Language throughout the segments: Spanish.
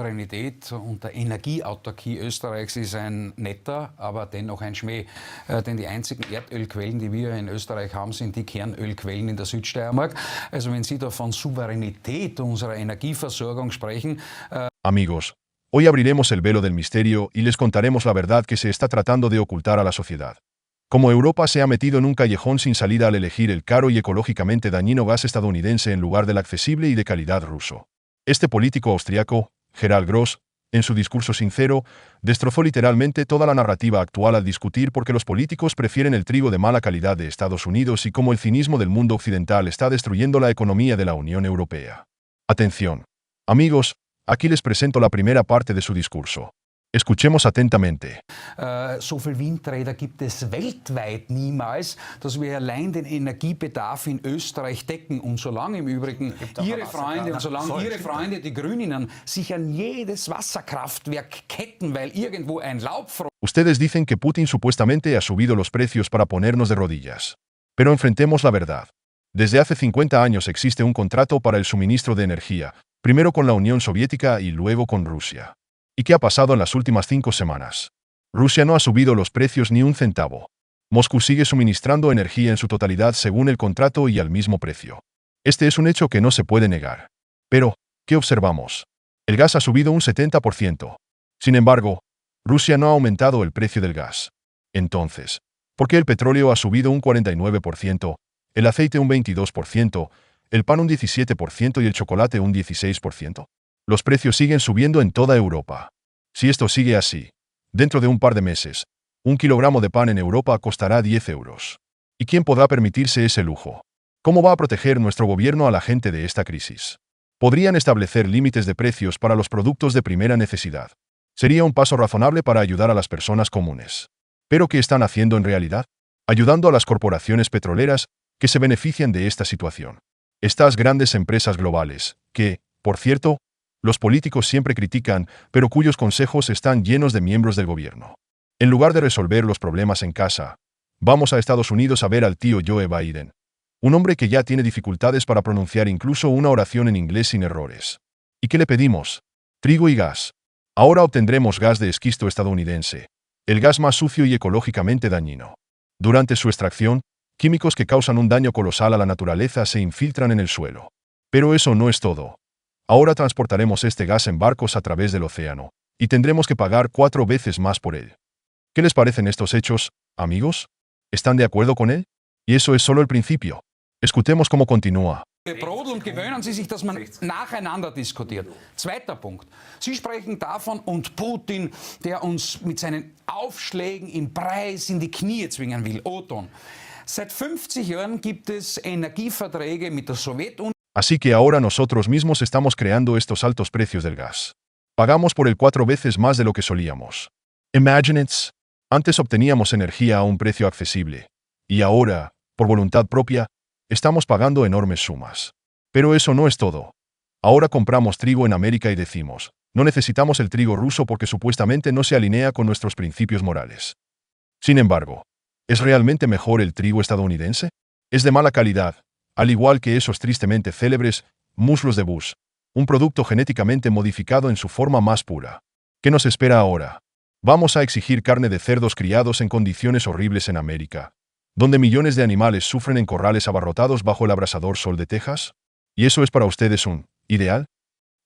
Souveränität und der Energieautarkie Österreichs ist ein netter, aber dennoch ein Schmäh. Denn die einzigen Erdölquellen, die wir in Österreich haben, sind die Kernölquellen in der Südsteiermark. Also wenn Sie da von Souveränität unserer Energieversorgung sprechen. Amigos, hoy abriremos el velo del misterio y les contaremos la verdad que se está tratando de ocultar a la sociedad. Como Europa se ha metido en un callejón sin salida al elegir el caro y ecológicamente dañino gas estadounidense en lugar del accesible y de calidad ruso. Este político austriaco, Gerald Gross, en su discurso sincero, destrozó literalmente toda la narrativa actual al discutir por qué los políticos prefieren el trigo de mala calidad de Estados Unidos y cómo el cinismo del mundo occidental está destruyendo la economía de la Unión Europea. Atención. Amigos, aquí les presento la primera parte de su discurso. Escuchemos atentamente. So viel Windräder gibt es weltweit niemals, dass wir allein den Energiebedarf in Österreich decken. Und solange im Übrigen Ihre Freunde, die Grünen, sich an jedes Wasserkraftwerk ketten, weil irgendwo ein Laubfrost. Ustedes dicen que Putin supuestamente ha subido los precios para ponernos de rodillas. Pero enfrentemos la verdad. Desde hace 50 años existe un contrato para el suministro de energía, primero con la Unión Soviética y luego con Rusia. ¿Y qué ha pasado en las últimas 5 semanas? Rusia no ha subido los precios ni un centavo. Moscú sigue suministrando energía en su totalidad según el contrato y al mismo precio. Este es un hecho que no se puede negar. Pero, ¿qué observamos? El gas ha subido un 70%. Sin embargo, Rusia no ha aumentado el precio del gas. Entonces, ¿por qué el petróleo ha subido un 49%, el aceite un 22%, el pan un 17% y el chocolate un 16%? Los precios siguen subiendo en toda Europa. Si esto sigue así, dentro de un par de meses, un kilogramo de pan en Europa costará 10 euros. ¿Y quién podrá permitirse ese lujo? ¿Cómo va a proteger nuestro gobierno a la gente de esta crisis? Podrían establecer límites de precios para los productos de primera necesidad. Sería un paso razonable para ayudar a las personas comunes. ¿Pero qué están haciendo en realidad? Ayudando a las corporaciones petroleras que se benefician de esta situación. Estas grandes empresas globales, que, por cierto, los políticos siempre critican, pero cuyos consejos están llenos de miembros del gobierno. En lugar de resolver los problemas en casa, vamos a Estados Unidos a ver al tío Joe Biden, un hombre que ya tiene dificultades para pronunciar incluso una oración en inglés sin errores. ¿Y qué le pedimos? Trigo y gas. Ahora obtendremos gas de esquisto estadounidense, el gas más sucio y ecológicamente dañino. Durante su extracción, químicos que causan un daño colosal a la naturaleza se infiltran en el suelo. Pero eso no es todo. Ahora transportaremos este gas en barcos a través del océano, y tendremos que pagar 4 veces más por él. ¿Qué les parecen estos hechos, amigos? ¿Están de acuerdo con él? Y eso es solo el principio. Escuchemos cómo continúa. Brot und gewöhnen Sie sich, dass man nacheinander diskutiert. Zweiter Punkt. Sie sprechen davon und Putin, der uns mit seinen Aufschlägen im Preis in die Knie zwingen will. Oton. Seit 50 Jahren gibt es Energieverträge mit der Sowjetunion. Así que ahora nosotros mismos estamos creando estos altos precios del gas. Pagamos por él 4 veces más de lo que solíamos. Imagine it. Antes obteníamos energía a un precio accesible. Y ahora, por voluntad propia, estamos pagando enormes sumas. Pero eso no es todo. Ahora compramos trigo en América y decimos, no necesitamos el trigo ruso porque supuestamente no se alinea con nuestros principios morales. Sin embargo, ¿es realmente mejor el trigo estadounidense? Es de mala calidad, al igual que esos tristemente célebres muslos de bus, un producto genéticamente modificado en su forma más pura. ¿Qué nos espera ahora? Vamos a exigir carne de cerdos criados en condiciones horribles en América, donde millones de animales sufren en corrales abarrotados bajo el abrasador sol de Texas. ¿Y eso es para ustedes un ideal?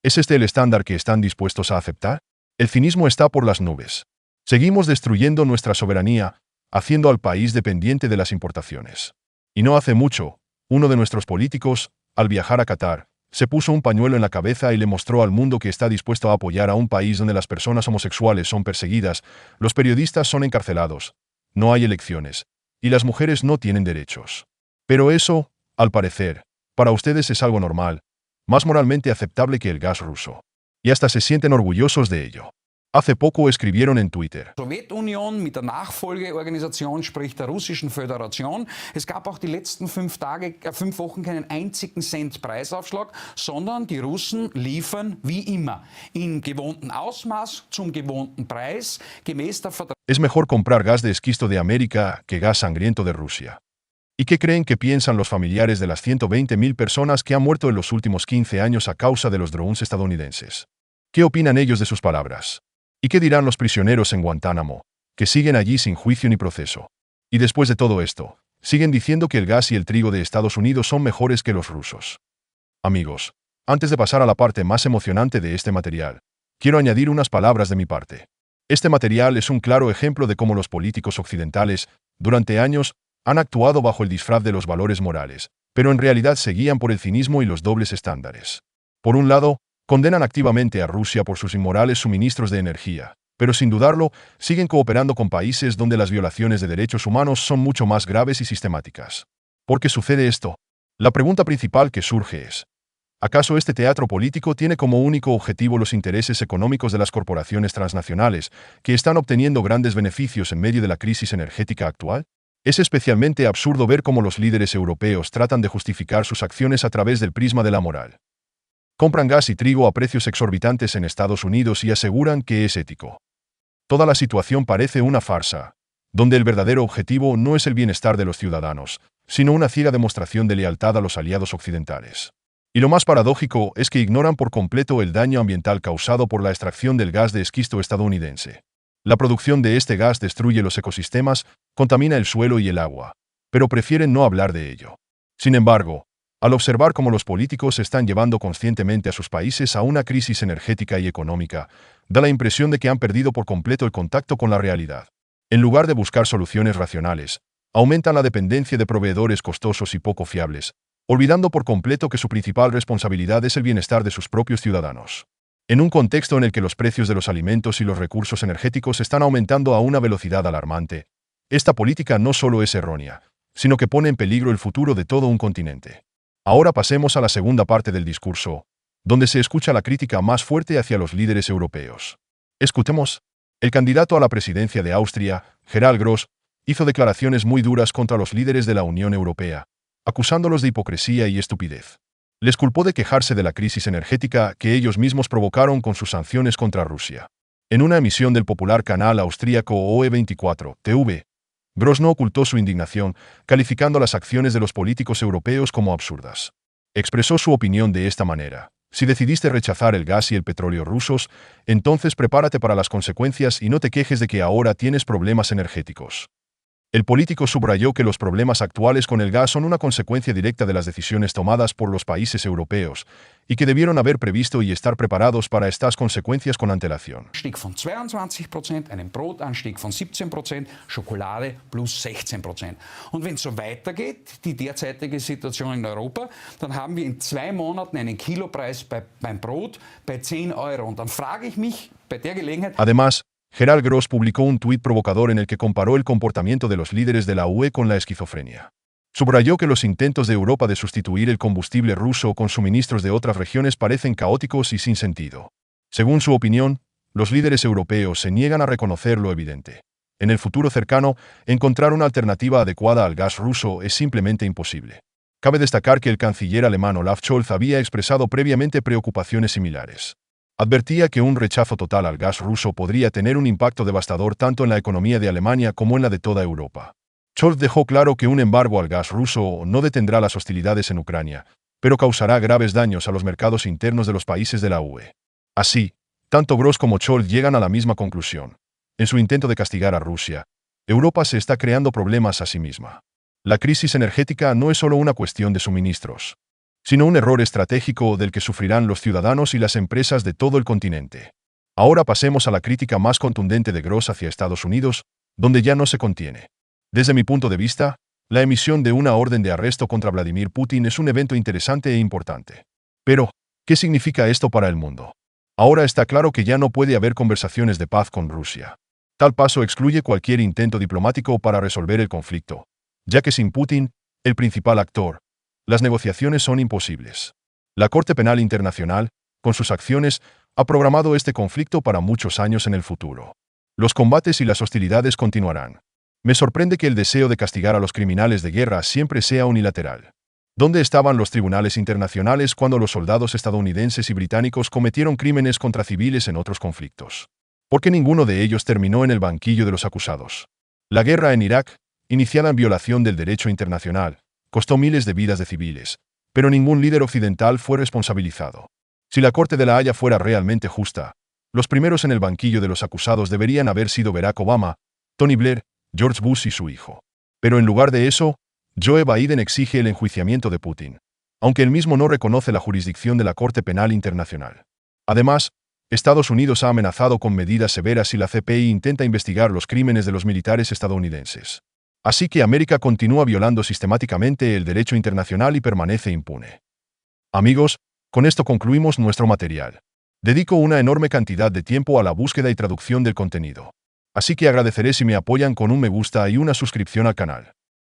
¿Es este el estándar que están dispuestos a aceptar? El cinismo está por las nubes. Seguimos destruyendo nuestra soberanía, haciendo al país dependiente de las importaciones. Y no hace mucho, uno de nuestros políticos, al viajar a Qatar, se puso un pañuelo en la cabeza y le mostró al mundo que está dispuesto a apoyar a un país donde las personas homosexuales son perseguidas, los periodistas son encarcelados, no hay elecciones, y las mujeres no tienen derechos. Pero eso, al parecer, para ustedes es algo normal, más moralmente aceptable que el gas ruso. Y hasta se sienten orgullosos de ello. Hace poco escribieron en Twitter. Sowjetunion mit der Nachfolgeorganisation, sprich der Russischen Föderation. Es gab auch die letzten 5 Wochen keinen einzigen Cent Preisaufschlag, sondern die Russen liefern wie immer in gewohntem Ausmaß zum gewohnten Preis gemäß der Vertrag. Es mejor comprar gas de esquisto de América que gas sangriento de Rusia. ¿Y qué creen que piensan los familiares de las 120.000 personas que han muerto en los últimos 15 años a causa de los drones estadounidenses? ¿Qué opinan ellos de sus palabras? ¿Y qué dirán los prisioneros en Guantánamo, que siguen allí sin juicio ni proceso? Y después de todo esto, siguen diciendo que el gas y el trigo de Estados Unidos son mejores que los rusos. Amigos, antes de pasar a la parte más emocionante de este material, quiero añadir unas palabras de mi parte. Este material es un claro ejemplo de cómo los políticos occidentales, durante años, han actuado bajo el disfraz de los valores morales, pero en realidad se guían por el cinismo y los dobles estándares. Por un lado, condenan activamente a Rusia por sus inmorales suministros de energía, pero sin dudarlo, siguen cooperando con países donde las violaciones de derechos humanos son mucho más graves y sistemáticas. ¿Por qué sucede esto? La pregunta principal que surge es: ¿acaso este teatro político tiene como único objetivo los intereses económicos de las corporaciones transnacionales, que están obteniendo grandes beneficios en medio de la crisis energética actual? Es especialmente absurdo ver cómo los líderes europeos tratan de justificar sus acciones a través del prisma de la moral. Compran gas y trigo a precios exorbitantes en Estados Unidos y aseguran que es ético. Toda la situación parece una farsa, donde el verdadero objetivo no es el bienestar de los ciudadanos, sino una ciega demostración de lealtad a los aliados occidentales. Y lo más paradójico es que ignoran por completo el daño ambiental causado por la extracción del gas de esquisto estadounidense. La producción de este gas destruye los ecosistemas, contamina el suelo y el agua, pero prefieren no hablar de ello. Sin embargo, al observar cómo los políticos están llevando conscientemente a sus países a una crisis energética y económica, da la impresión de que han perdido por completo el contacto con la realidad. En lugar de buscar soluciones racionales, aumentan la dependencia de proveedores costosos y poco fiables, olvidando por completo que su principal responsabilidad es el bienestar de sus propios ciudadanos. En un contexto en el que los precios de los alimentos y los recursos energéticos están aumentando a una velocidad alarmante, esta política no solo es errónea, sino que pone en peligro el futuro de todo un continente. Ahora pasemos a la segunda parte del discurso, donde se escucha la crítica más fuerte hacia los líderes europeos. Escuchemos. El candidato a la presidencia de Austria, Gerald Gross, hizo declaraciones muy duras contra los líderes de la Unión Europea, acusándolos de hipocresía y estupidez. Les culpó de quejarse de la crisis energética que ellos mismos provocaron con sus sanciones contra Rusia. En una emisión del popular canal austríaco OE24 TV, Gross no ocultó su indignación, calificando las acciones de los políticos europeos como absurdas. Expresó su opinión de esta manera: si decidiste rechazar el gas y el petróleo rusos, entonces prepárate para las consecuencias y no te quejes de que ahora tienes problemas energéticos. El político subrayó que los problemas actuales con el gas son una consecuencia directa de las decisiones tomadas por los países europeos y que debieron haber previsto y estar preparados para estas consecuencias con antelación. Anstieg von 22%, einen Brotanstieg von 17%, Schokolade plus 16%. Und wenn es so weitergeht, die derzeitige Situation in Europa, dann haben wir in 2 Monaten einen Kilopreis beim Brot bei 10 Euro. Und dann frage ich mich bei der Gelegenheit... Además, Gerald Gross publicó un tuit provocador en el que comparó el comportamiento de los líderes de la UE con la esquizofrenia. Subrayó que los intentos de Europa de sustituir el combustible ruso con suministros de otras regiones parecen caóticos y sin sentido. Según su opinión, los líderes europeos se niegan a reconocer lo evidente. En el futuro cercano, encontrar una alternativa adecuada al gas ruso es simplemente imposible. Cabe destacar que el canciller alemán Olaf Scholz había expresado previamente preocupaciones similares. Advertía que un rechazo total al gas ruso podría tener un impacto devastador tanto en la economía de Alemania como en la de toda Europa. Scholz dejó claro que un embargo al gas ruso no detendrá las hostilidades en Ucrania, pero causará graves daños a los mercados internos de los países de la UE. Así, tanto Gross como Scholz llegan a la misma conclusión. En su intento de castigar a Rusia, Europa se está creando problemas a sí misma. La crisis energética no es solo una cuestión de suministros, sino un error estratégico del que sufrirán los ciudadanos y las empresas de todo el continente. Ahora pasemos a la crítica más contundente de Gross hacia Estados Unidos, donde ya no se contiene. Desde mi punto de vista, la emisión de una orden de arresto contra Vladimir Putin es un evento interesante e importante. Pero, ¿qué significa esto para el mundo? Ahora está claro que ya no puede haber conversaciones de paz con Rusia. Tal paso excluye cualquier intento diplomático para resolver el conflicto, ya que sin Putin, el principal actor, las negociaciones son imposibles. La Corte Penal Internacional, con sus acciones, ha programado este conflicto para muchos años en el futuro. Los combates y las hostilidades continuarán. Me sorprende que el deseo de castigar a los criminales de guerra siempre sea unilateral. ¿Dónde estaban los tribunales internacionales cuando los soldados estadounidenses y británicos cometieron crímenes contra civiles en otros conflictos? ¿Por qué ninguno de ellos terminó en el banquillo de los acusados? La guerra en Irak, iniciada en violación del derecho internacional, costó miles de vidas de civiles, pero ningún líder occidental fue responsabilizado. Si la Corte de la Haya fuera realmente justa, los primeros en el banquillo de los acusados deberían haber sido Barack Obama, Tony Blair, George Bush y su hijo. Pero en lugar de eso, Joe Biden exige el enjuiciamiento de Putin, aunque él mismo no reconoce la jurisdicción de la Corte Penal Internacional. Además, Estados Unidos ha amenazado con medidas severas si la CPI intenta investigar los crímenes de los militares estadounidenses. Así que América continúa violando sistemáticamente el derecho internacional y permanece impune. Amigos, con esto concluimos nuestro material. Dedico una enorme cantidad de tiempo a la búsqueda y traducción del contenido. Así que agradeceré si me apoyan con un me gusta y una suscripción al canal.